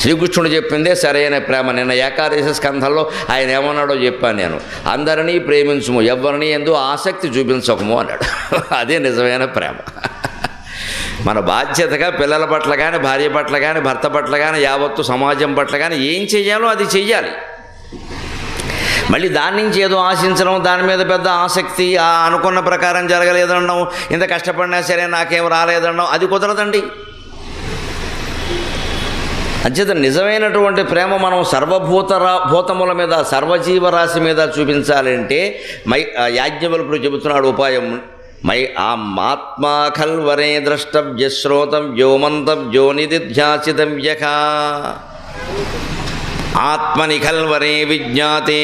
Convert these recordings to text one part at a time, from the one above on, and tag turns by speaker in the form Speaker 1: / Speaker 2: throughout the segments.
Speaker 1: శ్రీకృష్ణుడు చెప్పిందే సరైన ప్రేమ. నిన్న ఏకాదశి స్కంధంలో ఆయన ఏమన్నాడో చెప్పాను నేను. అందరినీ ప్రేమించుము, ఎవరిని ఎందు ఆసక్తి చూపించకము అన్నాడు. అదే నిజమైన ప్రేమ. మన బాధ్యతగా పిల్లల పట్ల కానీ, భార్య పట్ల కానీ, భర్త పట్ల కానీ, యావత్తు సమాజం పట్ల కానీ ఏం చెయ్యాలో అది చెయ్యాలి. మళ్ళీ దాని నుంచి ఏదో ఆశించడం, దాని మీద పెద్ద ఆసక్తి, అనుకున్న ప్రకారం జరగలేదనడం, ఇంత కష్టపడినా సరే నాకేం రాలేదనడం, అది కుదరదండి. అంచేత నిజమైనటువంటి ప్రేమ మనం భూతముల మీద, సర్వజీవరాశి మీద చూపించాలంటే యాజ్ఞవల్కుడు చెబుతున్నాడు ఉపాయం. ఆత్మా ఖల్వరే ద్రష్టవ్య శ్రోతవ్యో మంతవ్యో నిదిధ్యాసితవ్యః ఆత్మని ఖల్వరే విజ్ఞాతే.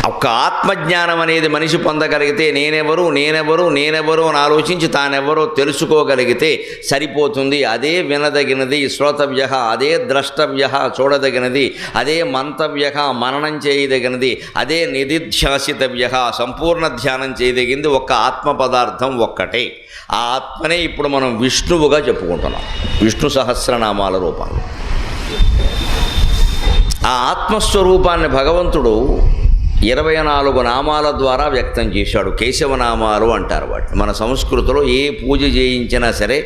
Speaker 1: ఒక్క ఆత్మజ్ఞానం అనేది మనిషి పొందగలిగితే నేనెవరు అని ఆలోచించి తానెవరో తెలుసుకోగలిగితే సరిపోతుంది. అదే వినదగినది శ్రోతవ్య, అదే ద్రష్టవ్య చూడదగినది, అదే మంతవ్య మననం చేయదగినది, అదే నిధిధ్యాసితవ్య సంపూర్ణ ధ్యానం చేయదగింది ఒక్క ఆత్మ పదార్థం ఒక్కటే. ఆ ఆత్మనే ఇప్పుడు మనం విష్ణువుగా చెప్పుకుంటున్నాం, విష్ణు సహస్రనామాల రూపంలో. ఆ ఆత్మస్వరూపాన్ని భగవంతుడు 24 నామాల ద్వారా వ్యక్తం చేశాడు. కేశవనామాలు అంటారు వాటిని. మన సంస్కృతిలో ఏ పూజ చేయించినా సరే,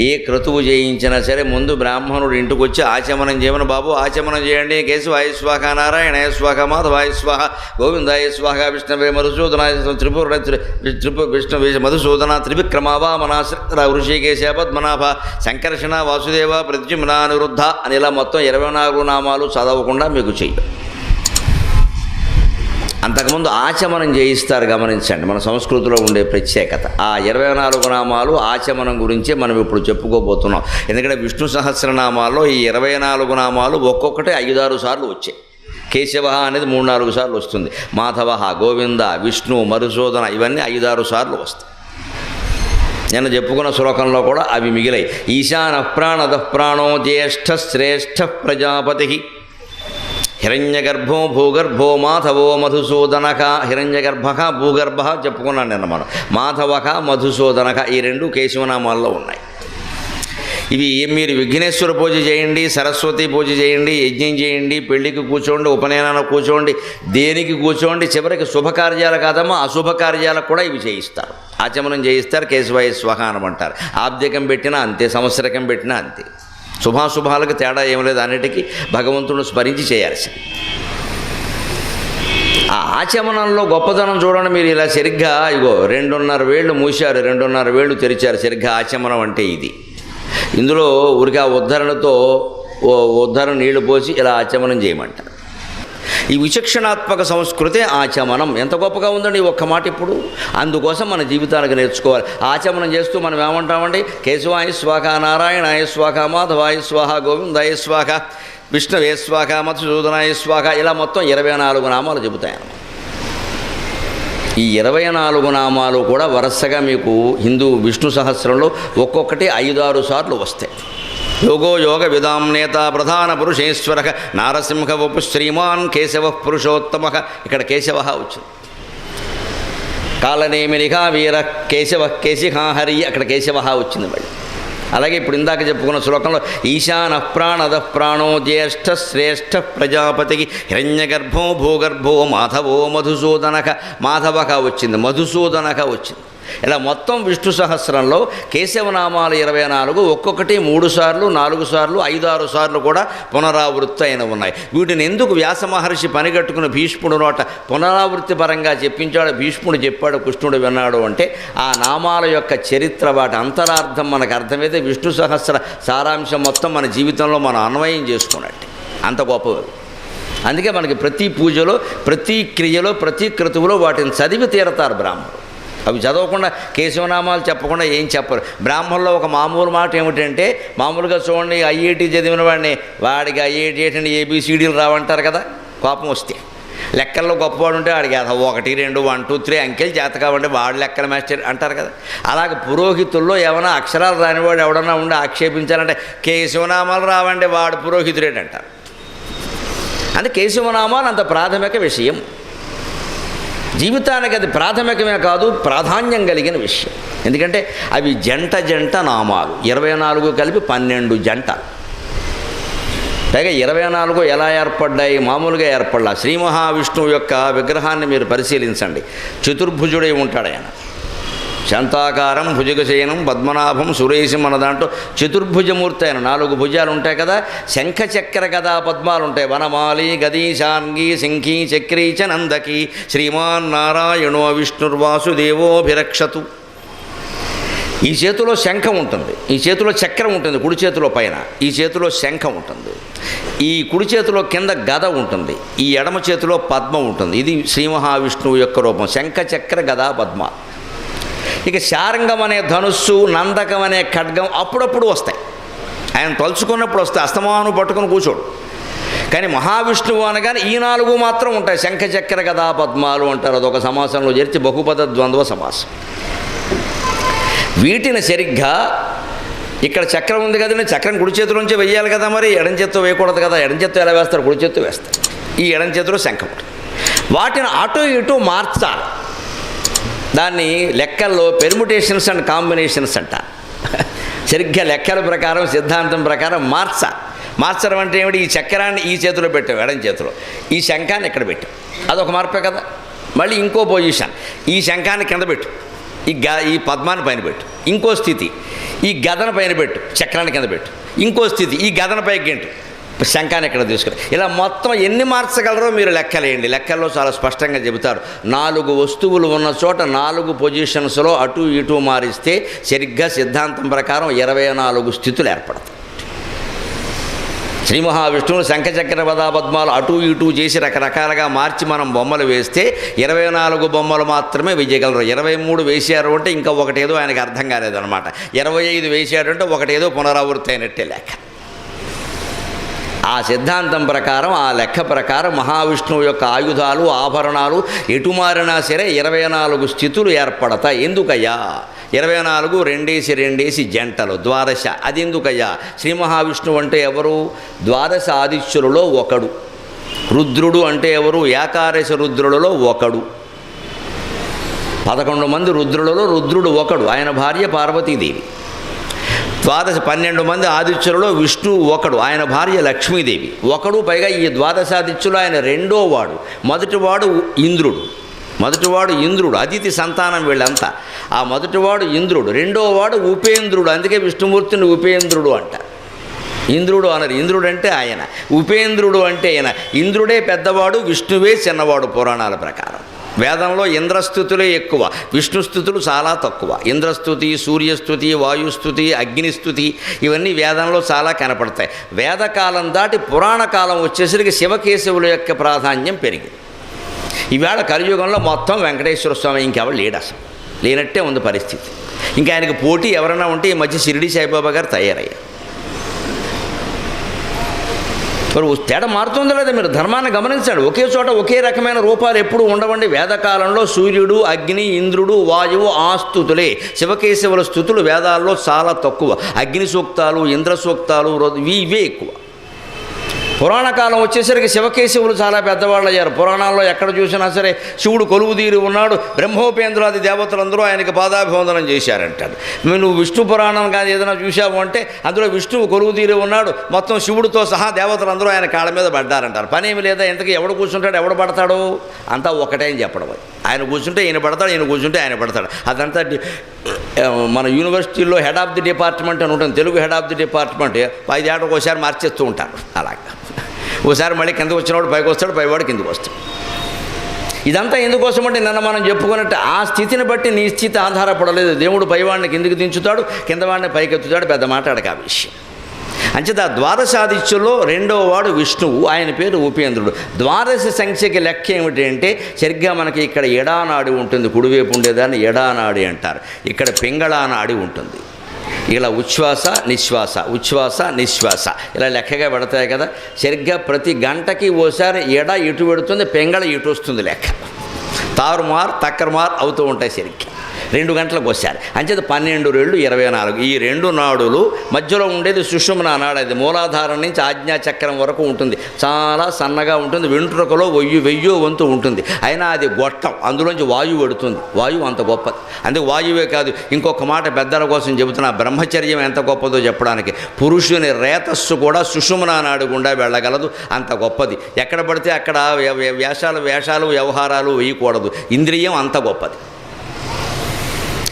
Speaker 1: ఏ క్రతువు చేయించినా సరే, ముందు బ్రాహ్మణుడు ఇంటికి వచ్చి ఆచమనం చేయమని, బాబు ఆచమనం చేయండి, కేశవాయ స్వాహ, నారాయణాయ స్వాహ, మాధవాయ స్వాహ, గోవిందాయ స్వాహ, విష్ణవే మధుసూదనాయ విష్ణవే మధుసూదన త్రివిక్రమావామనాశ్ర ఋషికేశ పద్మనాభ సంకర్షణ వాసుదేవ ప్రద్యుమ్న అనిరుద్ధ అని ఇలా మొత్తం 24 నామాలు చదవకుండా మీకు చెయ్యి. అంతకుముందు ఆచమనం చేయిస్తారు. గమనించండి మన సంస్కృతిలో ఉండే ప్రత్యేకత. ఆ 24 నామాలు ఆచమనం గురించే మనం ఇప్పుడు చెప్పుకోబోతున్నాం. ఎందుకంటే విష్ణు సహస్రనామాల్లో ఈ 24 నామాలు ఒక్కొక్కటి 5-6 సార్లు వచ్చాయి. కేశవ అనేది 3-4 సార్లు వస్తుంది. మాధవ, గోవింద, విష్ణు, మధుసూదన ఇవన్నీ 5-6 సార్లు వస్తాయి. నేను చెప్పుకున్న శ్లోకంలో కూడా అవి మిగిలాయి. ఈశాన ప్రాణద ప్రాణో జ్యేష్ఠ శ్రేష్ఠ ప్రజాపతి హిరణ్యగర్భో భూగర్భో మాధవో మధుసూదనక. హిరణ్యగర్భ భూగర్భ చెప్పుకున్నాను నిన్న మనం. మాధవక మధుసూదనక ఈ 2 కేశవనామాల్లో ఉన్నాయి. ఇవి మీరు విఘ్నేశ్వర పూజ చేయండి, సరస్వతి పూజ చేయండి, యజ్ఞం చేయండి, పెళ్లికి కూర్చోండి, ఉపనయనానికి కూర్చోండి, దేనికి కూర్చోండి, చివరికి శుభకార్యాలు కాదమ్మా అశుభకార్యాలకు కూడా ఇవి చేయిస్తారు. ఆచమనం చేయిస్తారు, కేశవాయ స్వహ అనమంటారు. ఆబ్దికం పెట్టినా అంతే, సంవత్సరకం పెట్టినా అంతే. శుభాశుభాలకు తేడా ఏం లేదు, అన్నిటికీ భగవంతుడిని స్మరించి చేయాల్సింది. ఆ ఆచమనంలో గొప్పతనం చూడండి. మీరు ఇలా సరిగ్గా 2.5 వేళ్ళు మూశారు, 2.5 వేళ్ళు తెరిచారు. సరిగ్గా ఆచమనం అంటే ఇది. ఇందులో ఊరిగా ఉద్ధరణతో ఉద్ధరణ నీళ్లు పోసి ఇలా ఆచమనం చేయమంటారు. ఈ విచక్షణాత్మక సంస్కృతే ఆచమనం. ఎంత గొప్పగా ఉందండి ఈ ఒక్క మాట ఇప్పుడు. అందుకోసం మన జీవితాలకు నేర్చుకోవాలి. ఆచమనం చేస్తూ మనం ఏమంటామండి? కేశవాయ స్వాహ, నారాయణాయ స్వాహ, మాధవాయ స్వాహ, గోవిందాయ స్వాహ, విష్ణవే స్వాహ, మధుసూదనాయ స్వాహ ఇలా మొత్తం 24 నామాలు చెబుతాయన్నమాట. ఈ 24 నామాలు కూడా వరుసగా మీకు హిందూ విష్ణు సహస్రంలో ఒక్కొక్కటి 5-6 సార్లు వస్తాయి. యోగో యోగ విదాం నేత ప్రధాన పురుషేశ్వర నారసింహ వపు శ్రీమాన్ కేశవ పురుషోత్తమ. ఇక్కడ కేశవ వచ్చింది. కాలనేమినిగా వీర కేశవ కేశిహాహరి అక్కడ కేశవ వచ్చింది మళ్ళీ. అలాగే ఇప్పుడు ఇందాక చెప్పుకున్న శ్లోకంలో ఈశాన ప్రాణద ప్రాణో జ్యేష్ఠ శ్రేష్ఠ ప్రజాపతి హిరణ్యగర్భో భూగర్భో మాధవో మధుసూదనక. మాధవక వచ్చింది, మధుసూదనక వచ్చింది. ఇలా మొత్తం విష్ణు సహస్రంలో కేశవనామాలు 24, ఒక్కొక్కటి 3 సార్లు, 4 సార్లు, 5-6 సార్లు కూడా పునరావృత్తి అయిన ఉన్నాయి. వీటిని ఎందుకు వ్యాస మహర్షి పనిగట్టుకుని భీష్ముడు నోట పునరావృత్తి పరంగా చెప్పించాడు, భీష్ముడు చెప్పాడు, కృష్ణుడు విన్నాడు అంటే ఆ నామాల యొక్క చరిత్ర, వాటి అంతరార్థం మనకు అర్థమైతే విష్ణు సహస్ర సారాంశం మొత్తం మన జీవితంలో మనం అన్వయం చేసుకున్నట్టే. అంత గొప్పవి. అందుకే మనకి ప్రతి పూజలో, ప్రతి క్రియలో, ప్రతి క్రతువులో వాటిని చదివి తీరతారు బ్రాహ్మణులు. అవి చదవకుండా కేశవనామాలు చెప్పకుండా ఏం చెప్పరు. బ్రాహ్మణుల్లో ఒక మామూలు మాట ఏమిటంటే, మామూలుగా చూడండి ఐఐటి చదివిన వాడికి ఐఐటి ఏంటంటే ఏబిసిడీలు రావంటారు కదా కోపం వస్తే. లెక్కల్లో గొప్పవాడు ఉంటే వాడికి 1, 2, 1, 2, 3 అంకెలు చేత కాబట్టి వాడు లెక్కల మాస్టర్ అంటారు కదా. అలాగే పురోహితుల్లో ఏమైనా అక్షరాలు రానివాడు ఎవడన్నా ఉండి ఆక్షేపించాలంటే కేశవనామాలు రావండి వాడు పురోహితుడేంటారు. అంటే కేశవనామాలు అంత ప్రాథమిక విషయం. జీవితానికి అది ప్రాథమికమే కాదు, ప్రాధాన్యం కలిగిన విషయం. ఎందుకంటే అవి జంట జంట నామాలు, 24 కలిపి 12 జంట. పైగా 24 ఎలా ఏర్పడ్డాయి? మామూలుగా ఏర్పడ్డా. శ్రీ మహావిష్ణువు యొక్క విగ్రహాన్ని మీరు పరిశీలించండి. చతుర్భుజుడై ఉంటాడు ఆయన. శాంతాకారం భుజగశయనం పద్మనాభం సురేశం అన్న దాంట్లో చతుర్భుజమూర్తి ఆయన. 4 భుజాలు ఉంటాయి కదా. శంఖ చక్ర గదా పద్మాలు ఉంటాయి. వనమాలి గదీశాంగి శంఖీ చక్రీ చ నందకి శ్రీమాన్ నారాయణో విష్ణుర్వాసుదేవోభిరక్షతు. ఈ చేతిలో శంఖం ఉంటుంది, ఈ చేతిలో చక్రం ఉంటుంది, కుడి చేతిలో పైన, ఈ చేతిలో శంఖం ఉంటుంది, ఈ కుడి చేతిలో కింద గద ఉంటుంది, ఈ ఎడమ చేతిలో పద్మం ఉంటుంది. ఇది శ్రీ మహావిష్ణువు యొక్క రూపం, శంఖ చక్ర గదా పద్మ. ఇక శారంగం అనే ధనుస్సు, నందకం అనే ఖడ్గం అప్పుడప్పుడు వస్తాయి, ఆయన తలుచుకున్నప్పుడు వస్తాయి, అస్తమాను పట్టుకుని కూర్చోడు. కానీ మహావిష్ణువు అనగానే ఈ 4 మాత్రం ఉంటాయి. శంఖ చక్ర గదా పద్మాలు అంటారు. అదొక సమాసంలో చేర్చి బహుపద ద్వంద్వ సమాసం. వీటిని సరిగ్గా ఇక్కడ చక్రం ఉంది కదండి, చక్రం కుడి చేతిలోంచి వెయ్యాలి కదా, మరి ఎడం చేత్తో వేయకూడదు కదా. ఎడం చేత్తో ఎలా వేస్తారు? కుడి చేత్తో వేస్తారు. ఈ ఎడం చేతిలో శంఖం ఉంటుంది. వాటిని అటు ఇటు మార్చాలి. దాన్ని లెక్కల్లో పెర్ముటేషన్స్ అండ్ కాంబినేషన్స్ అంట. సరిగ్గా లెక్కల ప్రకారం, సిద్ధాంతం ప్రకారం మార్చడం అంటే ఏమిటి? ఈ చక్రాన్ని ఈ చేతిలో పెట్టాం, ఎడం చేతిలో, ఈ శంఖాన్ని ఇక్కడ పెట్టాం, అదొక మార్పే కదా. మళ్ళీ ఇంకో పొజిషన్, ఈ శంఖాన్ని కింద పెట్టు, ఈ పద్మాన్ని పైన పెట్టు, ఇంకో స్థితి ఈ గదన పైన పెట్టు, చక్రాన్ని కింద పెట్టు, ఇంకో స్థితి ఈ గదన పైకి గెంటు, శంఖాన్ని ఇక్కడ తీసుకుని, ఇలా మొత్తం ఎన్ని మార్చగలరో మీరు లెక్కలేయండి. లెక్కల్లో చాలా స్పష్టంగా చెబుతారు. 4 వస్తువులు ఉన్న చోట 4 పొజిషన్స్లో అటు ఇటు మారిస్తే సరిగ్గా సిద్ధాంతం ప్రకారం 24 స్థితులు ఏర్పడతాయి. శ్రీ మహావిష్ణువుని శంఖచక్ర గదా పద్మాలు అటు ఇటు చేసి రకరకాలుగా మార్చి మనం బొమ్మలు వేస్తే 24 బొమ్మలు మాత్రమే వేయగలరు. 23 వేసారు అంటే ఇంకా ఒకటేదో ఆయనకు అర్థం కాలేదన్నమాట. 25 వేసాడు అంటే ఒకటేదో పునరావృత్తి అయినట్టే లెక్క. ఆ సిద్ధాంతం ప్రకారం, ఆ లెక్క ప్రకారం మహావిష్ణువు యొక్క ఆయుధాలు, ఆభరణాలు ఎటు మారినా సరే 24 స్థితులు ఏర్పడతాయి. ఎందుకయ్యా 24 2 జంటలు, ద్వాదశ. అది ఎందుకయ్యా? శ్రీ మహావిష్ణువు అంటే ఎవరు? ద్వాదశ ఆదిత్యులలో ఒకడు. రుద్రుడు అంటే ఎవరు? ఏకాదశ రుద్రులలో ఒకడు. 11 మంది రుద్రులలో రుద్రుడు ఒకడు, ఆయన భార్య పార్వతీదేవి. 12 మంది ఆదిత్యులలో విష్ణువు ఒకడు, ఆయన భార్య లక్ష్మీదేవి ఒకడు. పైగా ఈ ద్వాదశాదిత్యులు ఆయన రెండో వాడు. మొదటివాడు ఇంద్రుడు, అదితి సంతానం వీళ్ళంతా. ఆ మొదటివాడు ఇంద్రుడు, రెండో వాడు ఉపేంద్రుడు. అందుకే విష్ణుమూర్తిని ఉపేంద్రుడు అంట. ఇంద్రుడు అనరు, ఇంద్రుడు అంటే ఆయన, ఉపేంద్రుడు అంటే ఆయన. ఇంద్రుడే పెద్దవాడు, విష్ణువే చిన్నవాడు పురాణాల ప్రకారం. వేదంలో ఇంద్రస్థుతులే ఎక్కువ, విష్ణుస్థుతులు చాలా తక్కువ. ఇంద్రస్థుతి, సూర్యస్థుతి, వాయుస్థుతి, అగ్నిస్థుతి ఇవన్నీ వేదంలో చాలా కనపడతాయి. వేదకాలం దాటి పురాణ కాలం వచ్చేసరికి శివకేశవుల యొక్క ప్రాధాన్యం పెరిగింది. ఈవేళ కలియుగంలో మొత్తం వెంకటేశ్వర స్వామి, ఇంకెవరు లేడు, అసలు లేనట్టే ఉంది పరిస్థితి. ఇంకా ఆయనకు పోటీ ఎవరైనా ఉంటే ఈ మధ్య షిరిడి సాయిబాబా గారు తయారయ్యారు. మరి తేడా మారుతుందో లేదా? మీరు ధర్మాన్ని గమనించండి. ఒకే చోట ఒకే రకమైన రూపాలు ఎప్పుడు ఉండవండి. వేదకాలంలో సూర్యుడు, అగ్ని, ఇంద్రుడు, వాయువు ఆ స్థుతులే. శివకేశవుల స్థుతులు వేదాల్లో చాలా తక్కువ. అగ్ని సూక్తాలు, ఇంద్ర సూక్తాలు ఇవే ఎక్కువ. పురాణ కాలం వచ్చేసరికి శివకేశవులు చాలా పెద్దవాళ్ళు అయ్యారు. పురాణాల్లో ఎక్కడ చూసినా సరే శివుడు కొలువుదీరి ఉన్నాడు, బ్రహ్మోపేంద్రాది దేవతలందరూ ఆయనకి పాదాభివందనం చేశారంటాడు. నువ్వు విష్ణు పురాణం కానీ ఏదైనా చూసావు అంటే అందులో విష్ణువు కొలువుదీరి ఉన్నాడు, మొత్తం శివుడితో సహా దేవతలందరూ ఆయన కాళ్ళ మీద పడ్డారంటారు. పనేమి లేదా, ఇంతకీ ఎవడు కూర్చుంటాడు, ఎవడు పడతాడు, అంతా ఒకటే అని చెప్పడం. ఆయన కూర్చుంటే ఈయన పడతాడు, ఈయన కూర్చుంటే ఆయన పడతాడు. అదంతా మన యూనివర్సిటీల్లో హెడ్ ఆఫ్ ది డిపార్ట్మెంట్ అని ఉంటుంది. Telugu head of the department 5 ఏళ్ళకి ఒకసారి మార్చేస్తూ ఉంటారు. అలాగా ఒకసారి మళ్ళీ కిందకు వచ్చినవాడు పైకి వస్తాడు, పైవాడు కిందకు వస్తాడు. ఇదంతా ఎందుకోసం అంటే నిన్న మనం చెప్పుకున్నట్టు ఆ స్థితిని బట్టి నీ స్థితి ఆధారపడలేదు. దేవుడు పైవాడిని కిందికి దించుతాడు, కిందవాడిని పైకెత్తుతాడు. పెద్ద మాట్లాడక ఆ విషయం. అంచేత ఆ ద్వాదశాదిత్యుల్లో రెండో వాడు విష్ణువు, ఆయన పేరు ఉపేంద్రుడు. ద్వాదశ సంఖ్యకి లెక్క ఏమిటి అంటే సరిగ్గా మనకి ఇక్కడ ఎడానాడి ఉంటుంది, కుడివైపు ఉండేదాన్ని ఎడానాడి అంటారు. ఇక్కడ పింగళానాడి ఉంటుంది. ఇలా ఉచ్ఛ్వాస నిశ్వాస, ఉచ్ఛ్వాస నిశ్వాస ఇలా లెక్కగా పెడతాయి కదా. సరిగ్గా ప్రతి గంటకి ఓసారి ఎడ ఇటు పెడుతుంది, పెంగళ ఇటు వస్తుంది. లెక్క తారుమార్ తక్కరుమార్ అవుతూ ఉంటాయి. సరిగ్గా 2 గంటలకు వస్తారు. అంచేత 12 రెళ్ళు 24. ఈ 2 నాడులు మధ్యలో ఉండేది సుషుమ్నా నాడు. అది మూలాధారం నుంచి ఆజ్ఞాచక్రం వరకు ఉంటుంది. చాలా సన్నగా ఉంటుంది. వెంట్రుకలో 1000 వంతు ఉంటుంది. అయినా అది గొట్టం, అందులోంచి వాయువు పెడుతుంది. వాయువు అంత గొప్పది. అందుకే వాయువే కాదు, ఇంకొక మాట పెద్దల కోసం చెబుతున్నా, బ్రహ్మచర్యం ఎంత గొప్పదో చెప్పడానికి. పురుషుని రేతస్సు కూడా సుషుమ్నా నాడు గుండా వెళ్ళగలదు, అంత గొప్పది. ఎక్కడ పడితే అక్కడ వేషాలు వ్యవహారాలు వేయకూడదు. ఇంద్రియం అంత గొప్పది.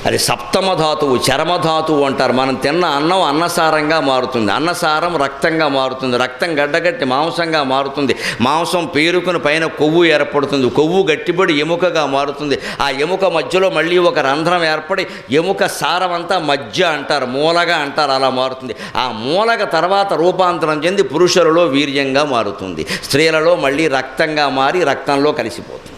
Speaker 1: అది సప్తమ ధాతువు, చరమధాతువు అంటారు. మనం తిన్న అన్నం అన్నసారంగా మారుతుంది. అన్నసారం రక్తంగా మారుతుంది. రక్తం గడ్డగట్టి మాంసంగా మారుతుంది. మాంసం పేరుకుని పైన కొవ్వు ఏర్పడుతుంది. కొవ్వు గట్టిపడి ఎముకగా మారుతుంది. ఆ ఎముక మధ్యలో మళ్ళీ ఒక రంధ్రం ఏర్పడి ఎముక సారం అంతా మధ్య అంటారు, మూలగా అంటారు, అలా మారుతుంది. ఆ మూలక తర్వాత రూపాంతరం చెంది పురుషులలో వీర్యంగా మారుతుంది. స్త్రీలలో మళ్ళీ రక్తంగా మారి రక్తంలో కలిసిపోతుంది.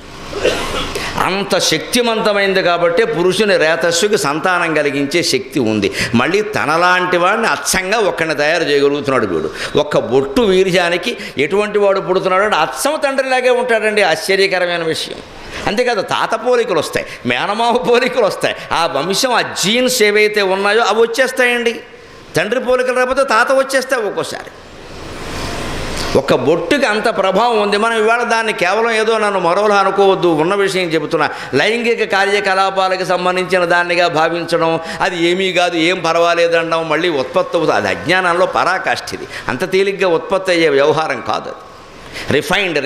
Speaker 1: అంత శక్తివంతమైంది కాబట్టి పురుషుని రేతస్సుకి సంతానం కలిగించే శక్తి ఉంది. మళ్ళీ తనలాంటి వాడిని అచ్చంగా ఒక్కడిని తయారు చేయగలుగుతున్నాడు వీడు. ఒక్క బొట్టు వీర్యానికి ఎటువంటి వాడు పుడుతున్నాడు అంటే అచ్చం తండ్రిలాగే ఉంటాడండి. ఆశ్చర్యకరమైన విషయం. అంతేకాదు, తాత పోలికలు వస్తాయి, మేనమావ పోలికలు వస్తాయి. ఆ వంశం, ఆ జీన్స్ ఏవైతే ఉన్నాయో అవి వచ్చేస్తాయండి. తండ్రి పోలికలు రాకపోతే తాత వచ్చేస్తాయి ఒక్కోసారి. ఒక బొట్టుకి అంత ప్రభావం ఉంది. మనం ఇవాళ దాన్ని కేవలం ఏదో నన్ను మరోలా అనుకోవద్దు, ఉన్న విషయం చెబుతున్నా. లైంగిక కార్యకలాపాలకు సంబంధించిన దాన్నిగా భావించడం, అది ఏమీ కాదు, ఏం పర్వాలేదు అనడం, మళ్ళీ ఉత్పత్తి అవుతుంది. అది అజ్ఞానంలో పరాకాష్ఠిది. అంత తేలిగ్గా ఉత్పత్తి అయ్యే వ్యవహారం కాదు. రిఫైన్డ్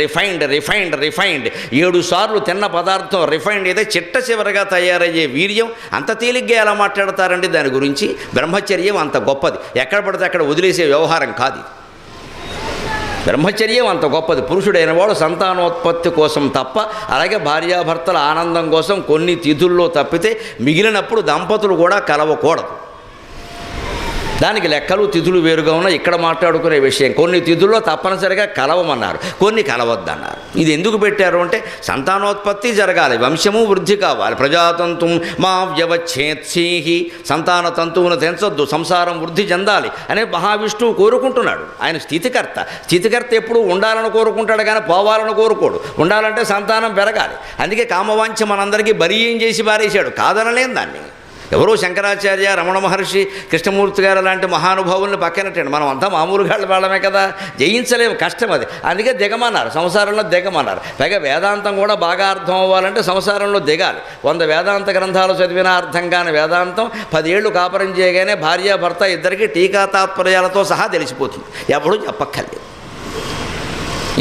Speaker 1: 7 సార్లు తిన్న పదార్థం రిఫైన్డ్ అయితే చిట్ట చివరగా తయారయ్యే వీర్యం అంత తేలిగ్గా ఎలా మాట్లాడతారండి దాని గురించి? బ్రహ్మచర్యం అంత గొప్పది. ఎక్కడ పడితే అక్కడ వదిలేసే వ్యవహారం కాదు. బ్రహ్మచర్యం అంత గొప్పది. పురుషుడైన వాడు సంతానోత్పత్తి కోసం తప్ప, అలాగే భార్యాభర్తల ఆనందం కోసం కొన్ని తిథుల్లో తప్పితే మిగిలినప్పుడు దంపతులు కూడా కలవకూడదు. దానికి లెక్కలు తిథులు వేరుగా ఉన్న ఇక్కడ మాట్లాడుకునే విషయం. కొన్ని తిథుల్లో తప్పనిసరిగా కలవమన్నారు, కొన్ని కలవద్దన్నారు. ఇది ఎందుకు పెట్టారు అంటే సంతానోత్పత్తి జరగాలి, వంశము వృద్ధి కావాలి. ప్రజాతంతు మా వ్యవచ్ఛేత్సీహి, సంతాన తంతువును తెంచొద్దు, సంసారం వృద్ధి చెందాలి అనే మహావిష్ణువు కోరుకుంటున్నాడు. ఆయన స్థితికర్త. స్థితికర్త ఎప్పుడు ఉండాలని కోరుకుంటాడు కానీ పోవాలని కోరుకోడు. ఉండాలంటే సంతానం పెరగాలి. అందుకే కామవాంఛ మనందరికీ బరీయం చేసి పారేశాడు, కాదనలేం దాన్ని. ఎవరో శంకరాచార్య, రమణ మహర్షి, కృష్ణమూర్తి గారు లాంటి మహానుభావుల్ని పక్కనట్టండి. మనం అంతా మామూలుగా వాళ్ళమే కదా, జయించలేము, కష్టం అది. అందుకే దిగమన్నారు, సంసారంలో దిగమన్నారు. పైగా వేదాంతం కూడా బాగా అర్థం అవ్వాలంటే సంసారంలో దిగాలి. 100 వేదాంత గ్రంథాలు చదివినా అర్థం కాని వేదాంతం 10 ఏళ్ళు కాపురం చేయగానే భార్యాభర్త ఇద్దరికి టీకా తాత్పర్యాలతో సహా తెలిసిపోతుంది. ఎప్పుడూ చెప్పక్కర్లేదు.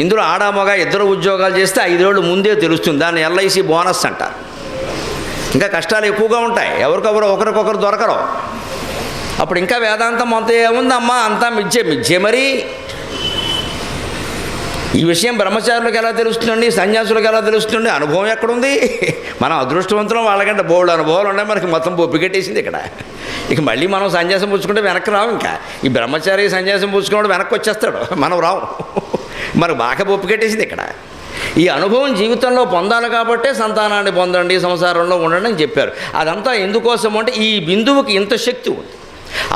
Speaker 1: ఇందులో ఆడామొగ ఇద్దరు ఉద్యోగాలు చేస్తే 5 ఏళ్ళు ముందే తెలుస్తుంది. దాన్ని LIC బోనస్ అంటారు. ఇంకా కష్టాలు ఎక్కువగా ఉంటాయి, ఎవరికొకరు ఒకరికొకరు దొరకరు. అప్పుడు ఇంకా వేదాంతం అంత ఏముందమ్మా, అంతా మిథ్యే మరి. ఈ విషయం బ్రహ్మచారులకు ఎలా తెలుస్తుందండి, సన్యాసులకు ఎలా తెలుస్తుంది? అనుభవం ఎక్కడుంది? మనం అదృష్టవంతులం, వాళ్ళకంటే బోల్డ్ అనుభవాలు ఉన్నాయి. మనకి మొత్తం బొప్పికెట్టేసింది ఇక్కడ. ఇక మళ్ళీ మనం సన్యాసం పుచ్చుకుంటే వెనక్కి రావు. ఇంకా ఈ బ్రహ్మచారి సన్యాసం పుచ్చుకున్నాడు వెనక్కి వచ్చేస్తాడు, మనం రావు. మనకు బాగా బొప్పికెట్టేసింది ఇక్కడ. ఈ అనుభవం జీవితంలో పొందాలి కాబట్టే సంతానాన్ని పొందండి, సంసారంలో ఉండండి అని చెప్పారు. అదంతా ఎందుకోసం అంటే ఈ బిందువుకి ఇంత శక్తి ఉంది.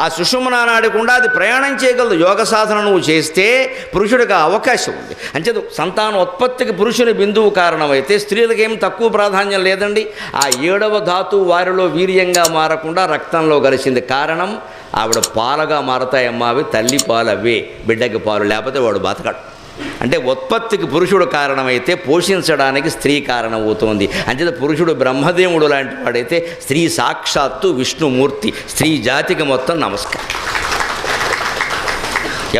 Speaker 1: ఆ సుషుమ్నా నాడకుండా అది ప్రయాణం చేయగలదు. యోగ సాధన నువ్వు చేస్తే పురుషుడికి అవకాశం ఉంది. అంచేత సంతానోత్పత్తికి పురుషుని బిందువు కారణమైతే స్త్రీలకు ఏం తక్కువ ప్రాధాన్యం లేదండి. ఆ 7వ ధాతువు వారిలో వీర్యంగా మారకుండా రక్తంలో కలిసింది. కారణం ఆవిడ పాలుగా మారతాయమ్మా, అవి తల్లి పాలు, అవే బిడ్డకి పాలు, లేకపోతే వాడు బతకడు. అంటే ఉత్పత్తికి పురుషుడు కారణమైతే పోషించడానికి స్త్రీ కారణమవుతోంది. అంచేత పురుషుడు బ్రహ్మదేవుడు లాంటి వాడైతే స్త్రీ సాక్షాత్తు విష్ణుమూర్తి. స్త్రీ జాతికి మొత్తం నమస్కారం.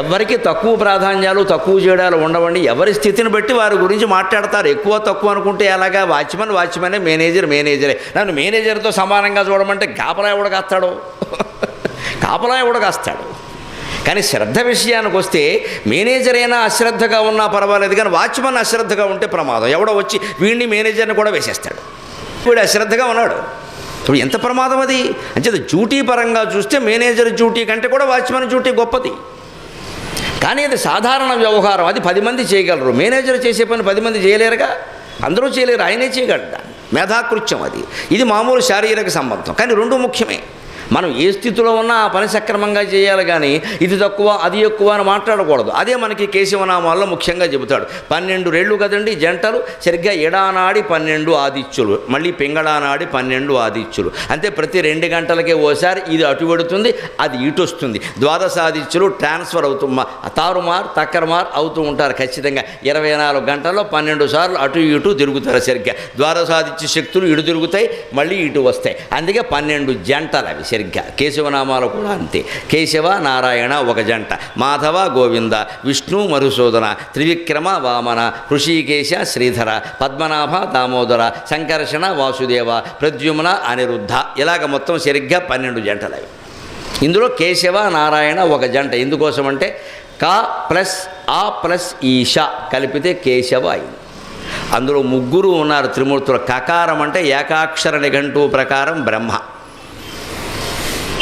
Speaker 1: ఎవరికి తక్కువ ప్రాధాన్యాలు తక్కువ చేయడాలు ఉండవండి. ఎవరి స్థితిని బట్టి వారి గురించి మాట్లాడతారు. ఎక్కువ తక్కువ అనుకుంటే ఎలాగా? వాచ్మెనే, మేనేజరే. నన్ను మేనేజర్తో సమానంగా చూడమంటే కాపలా ఎవడగాస్తాడు? కాపలా ఎవడగాస్తాడు? కానీ శ్రద్ధ విషయానికి వస్తే మేనేజర్ అయినా అశ్రద్ధగా ఉన్నా పర్వాలేదు, కానీ వాచ్మెన్ అశ్రద్ధగా ఉంటే ప్రమాదం. ఎవడో వచ్చి వీడిని మేనేజర్ని కూడా వేసేస్తాడు. వీడు అశ్రద్ధగా ఉన్నాడు, ఇప్పుడు ఎంత ప్రమాదం అది. అంచేత డ్యూటీ పరంగా చూస్తే మేనేజర్ డ్యూటీ కంటే కూడా వాచ్మెన్ డ్యూటీ గొప్పది. కానీ అది సాధారణ వ్యవహారం, అది 10 మంది చేయగలరు. మేనేజర్ చేసే పని 10 మంది చేయలేరుగా, అందరూ చేయలేరు, ఆయనే చేయగలడు. మేధాకృత్యం అది. ఇది మామూలు శారీరక సంబంధం. కానీ 2 ముఖ్యమే. మనం ఏ స్థితిలో ఉన్నా ఆ పని సక్రమంగా చేయాలి, కానీ ఇది తక్కువ అది ఎక్కువ అని మాట్లాడకూడదు. అదే మనకి కేశవనామాల్లో ముఖ్యంగా చెబుతాడు. 12 రెళ్ళు కదండి జంటలు, సరిగ్గా ఎడానాడి 12 ఆదిత్యులు, మళ్ళీ పింగళానాడి 12 ఆదిత్యులు. అంతే, ప్రతి 2 గంటలకే ఓసారి ఇది అటు పెడుతుంది, అది ఇటు వస్తుంది. ద్వాదశాదిత్యులు ట్రాన్స్ఫర్ తారుమార్ తక్కరమార్ అవుతూ ఉంటారు ఖచ్చితంగా. 24 గంటల్లో 12 సార్లు అటు ఇటు తిరుగుతారు సరిగ్గా. ద్వాదశాదిత్య శక్తులు ఇటు తిరుగుతాయి, మళ్ళీ ఇటు వస్తాయి. అందుకే 12 జంటలు అవి సరిగ్గా. కేశవనామాలు కూడా అంతే. కేశవ నారాయణ ఒక జంట, మాధవ గోవింద, విష్ణు మధుసూదన, త్రివిక్రమ వామన, హృషికేశ శ్రీధర, పద్మనాభ దామోదర, సంకర్షణ వాసుదేవ, ప్రద్యుమ్న అనిరుద్ధ, ఇలాగ మొత్తం సరిగ్గా 12 జంటలు అవి. ఇందులో కేశవ నారాయణ ఒక జంట. ఎందుకోసమంటే కా ప్లస్ ఆ ప్లస్ ఈష కలిపితే కేశవ అయింది. అందులో 3 ఉన్నారు త్రిమూర్తులు. కకారం అంటే ఏకాక్షర నిఘంటువు ప్రకారం బ్రహ్మ,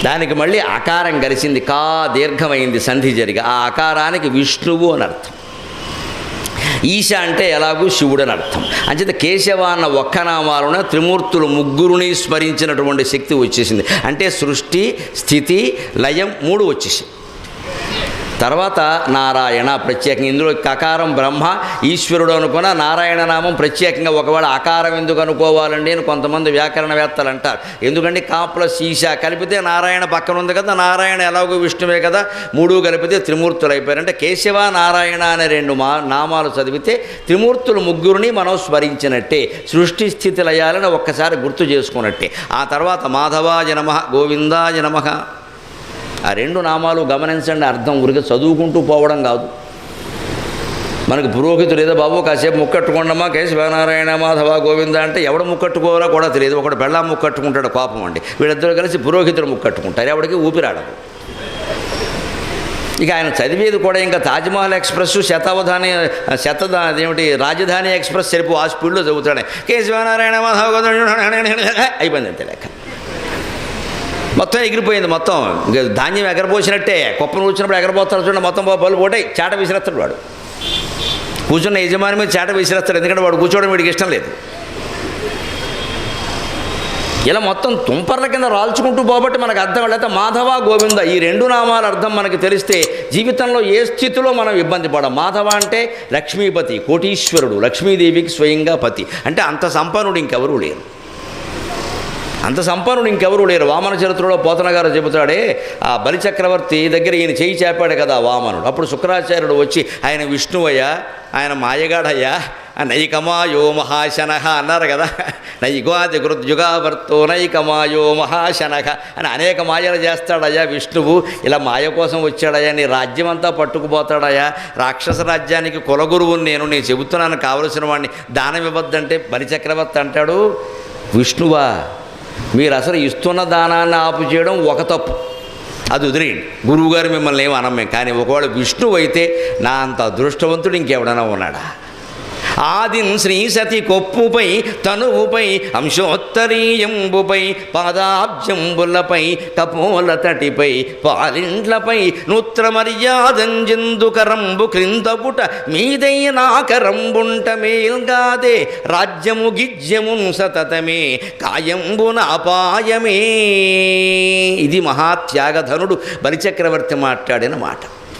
Speaker 1: దానికి మళ్ళీ అకారం కలిసింది, కా దీర్ఘమైంది సంధి జరిగి, ఆ అకారానికి విష్ణువు అని అర్థం. ఈశ అంటే ఎలాగూ శివుడు అని అర్థం. అంచేత కేశవ అన్న ఒక్క నామాలన త్రిమూర్తులు 3 స్మరించినటువంటి శక్తి వచ్చేసింది. అంటే సృష్టి స్థితి లయం 3 వచ్చేసి. తర్వాత నారాయణ ప్రత్యేకంగా. ఇందులో కకారం బ్రహ్మ ఈశ్వరుడు అనుకున్న నారాయణ నామం ప్రత్యేకంగా. ఒకవేళ అకారం ఎందుకు అనుకోవాలండి అని కొంతమంది వ్యాకరణవేత్తలు అంటారు. ఎందుకంటే కా ప్లస్ ఈశ కలిపితే నారాయణ పక్కన ఉంది కదా, నారాయణ ఎలాగో విష్ణువే కదా, 3 కలిపితే త్రిమూర్తులు అయిపోయారు. అంటే కేశవ నారాయణ అనే 2 నామాలు చదివితే త్రిమూర్తులు 3 మనం స్మరించినట్టే, సృష్టి స్థితి లయాలను ఒక్కసారి గుర్తు చేసుకున్నట్టే. ఆ తర్వాత మాధవాయ నమః, గోవిందాయ నమః, ఆ 2 నామాలు గమనించండి. అర్థం ఊరికే చదువుకుంటూ పోవడం కాదు. మనకు పురోహితుడు ఏదో బాబు కాసేపు ముక్కట్టుకోండమ్మా కేశవనారాయణ మాధవ గోవింద అంటే ఎవడు ముక్కట్టుకోవాలో కూడా తెలియదు. ఒకడు బెళ్ళా ముక్కట్టుకుంటాడు, కోపం అండి. వీళ్ళిద్దరూ కలిసి పురోహితుడు ముక్కట్టుకుంటారు, ఎవడికి ఊపిరాడదు. ఇక ఆయన చదివేది కూడా ఇంకా తాజ్మహల్ ఎక్స్ప్రెస్ అదేమిటి రాజధాని ఎక్స్ప్రెస్ సరిపో ఆ స్పీడ్లో చదువుతాడే. కేశవనారాయణ మాధవ గోవింద అయిపోయింది అంతే లెక్క. మొత్తం ఎగిరిపోయింది. మొత్తం ధాన్యం ఎగరపోసినట్టే. కుప్పను కూర్చున్నప్పుడు ఎగరపోతాడు చూడండి, మొత్తం పళ్ళు పోటాయి, చాట విసిరేస్తాడు వాడు. కూర్చున్న యజమాని మీద చాట విసిరేస్తాడు, ఎందుకంటే వాడు కూర్చోవడం వీడికి ఇష్టం లేదు. ఇలా మొత్తం తుంపర్ల కింద రాల్చుకుంటూ పోబట్టి మనకు అర్థం. లేకపోతే మాధవ గోవింద ఈ 2 నామాల అర్థం మనకు తెలిస్తే జీవితంలో ఏ స్థితిలో మనం ఇబ్బంది పడం. మాధవ అంటే లక్ష్మీపతి, కోటీశ్వరుడు, లక్ష్మీదేవికి స్వయంగా పతి. అంటే అంత సంపన్నుడు ఇంకెవరూ లేరు, అంత సంపన్నుడు ఇంకెవరూ లేరు. వామన చరిత్రలో పోతన గారు చెబుతాడే, ఆ బలిచక్రవర్తి దగ్గర ఈయన చేయి చేపాడు కదా వామనుడు. అప్పుడు శుక్రాచార్యుడు వచ్చి ఆయన విష్ణువయ్యా, ఆయన మాయగాడయ్యా, నైకమాయో మహాశనహ అన్నారు కదా. నైగాది కృత్యుగావర్తో నైకమాయో మహాశనహ అని అనేక మాయలు చేస్తాడయ్యా విష్ణువు. ఇలా మాయ కోసం వచ్చాడయ్యా, నీ రాజ్యం అంతా పట్టుకుపోతాడయ్యా, రాక్షస రాజ్యానికి కులగురువుని నేను చెబుతున్నాను, కావలసిన వాడిని దానం ఇవ్వద్దంటే బలిచక్రవర్తి అంటాడు, విష్ణువా మీరు అసలు ఇస్తున్న దానాన్ని ఆపు చేయడం ఒక తప్పు, అది వదిలేయండి, గురువుగారు మిమ్మల్ని ఏమి అనమే. కానీ ఒకవేళ విష్ణువు అయితే నా అంత అదృష్టవంతుడు ఇంకెవడన్నా ఉన్నాడా? ఆదిన్ శ్రీ సతి కొప్పుపై తనువుపై అంశోత్తరీయంబుపై పాదాబ్జంబులపై కపోల తటిపై పాలిండ్లపై నూత్ర మర్యాదంజందుకరంబు క్రిందపుట మీదైనాకరంబుంట మేల్గాదే రాజ్యము గిజ్యమున్ సతతమే కాయంబున అపాయమే. ఇది మహాత్యాగధనుడు బలిచక్రవర్తి మాట్లాడిన మాట.